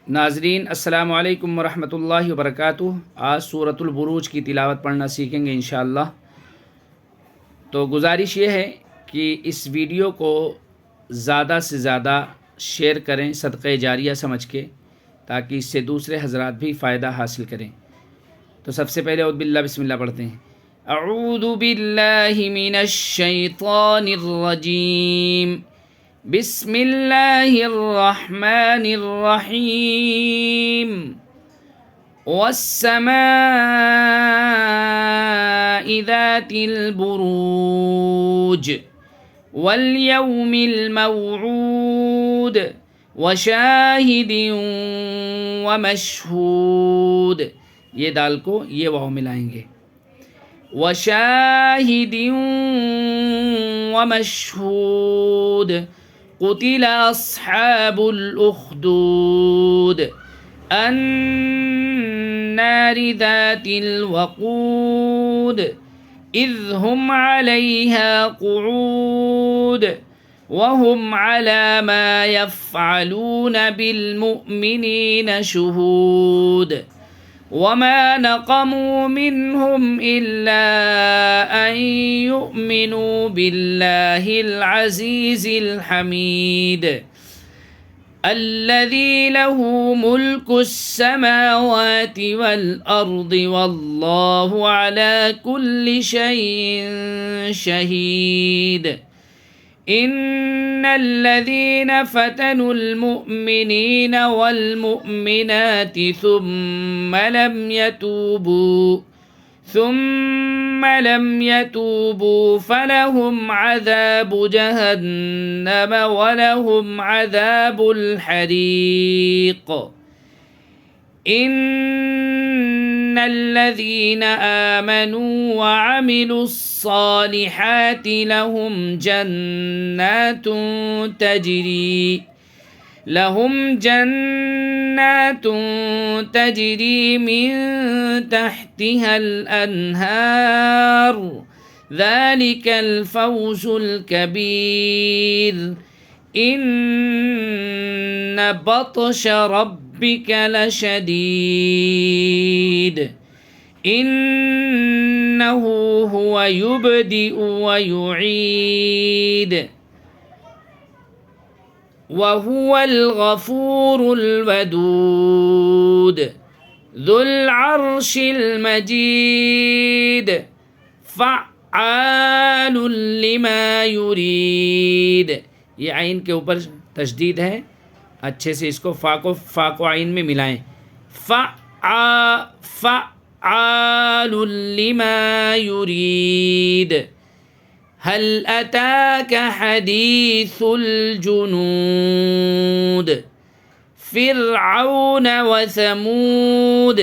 ناظرین السلام علیکم ورحمۃ اللہ وبرکاتہ۔ آج سورۃ البروج کی تلاوت پڑھنا سیکھیں گے انشاءاللہ۔ تو گزارش یہ ہے کہ اس ویڈیو کو زیادہ سے زیادہ شیئر کریں صدقہ جاریہ سمجھ کے، تاکہ اس سے دوسرے حضرات بھی فائدہ حاصل کریں۔ تو سب سے پہلے اعوذ باللہ بسم اللہ پڑھتے ہیں۔ اعوذ باللہ من الشیطان الرجیم، بسم اللہ الرحمن الرحیم۔ والسماء ذات البروج والیوم الموعود وشاہد ومشہود، یہ دال کو یہ واو ملائیں گے، وشاہد ومشہود، قتل اصحاب الاخدود النار ذات الوقود اذ هم علیہا قعود وهم على ما يفعلون بالمؤمنين شهود وما نقموا منهم إلا أن يؤمنوا بالله العزيز الحميد الذي له ملك السماوات والأرض والله على كل شيء شهيد إن الذين فتنوا المؤمنين والمؤمنات ثم لم يتوبوا فلهم عذاب جهنم ولهم عذاب الحريق إن الذين آمنوا وعملوا الصالحات لهم جنات تجري من تحتها الأنهار ذلك الفوز الكبير إن بطش ربك لشديد إنه هو يبدئ ويعيد وهو الغفور الودود ذو العرش المجيد فعال لما يريد۔ یہ عین کے اوپر تشدید ہے، اچھے سے اس کو فا کو عین میں ملائیں۔ فعال لما يريد هل أتاك حديث الجنود فرعون وثمود،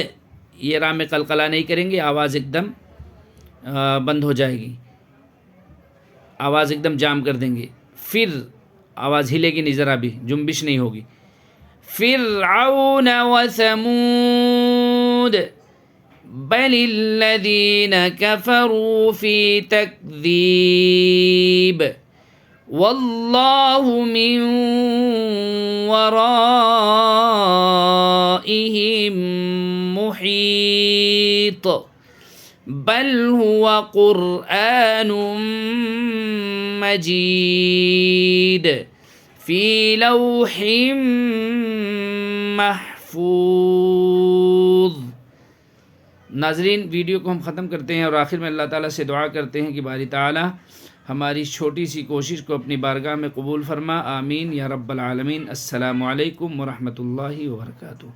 یہ را میں قلقلہ نہیں کریں گے، آواز ایک دم بند ہو جائے گی، آواز ایک دم جام کر دیں گے، پھر آواز ہلے گی نہیں، ذرا بھی جنبش نہیں ہوگی۔ فرعون وثمود بل الذين كفروا في تكذيب والله من ورائهم محيط بل هو قرآن مجيد في لوح محفوظ۔ ناظرین، ویڈیو کو ہم ختم کرتے ہیں اور آخر میں اللہ تعالیٰ سے دعا کرتے ہیں کہ باری تعالیٰ ہماری چھوٹی سی کوشش کو اپنی بارگاہ میں قبول فرما، آمین یا رب العالمین۔ السلام علیکم ورحمۃ اللہ وبرکاتہ۔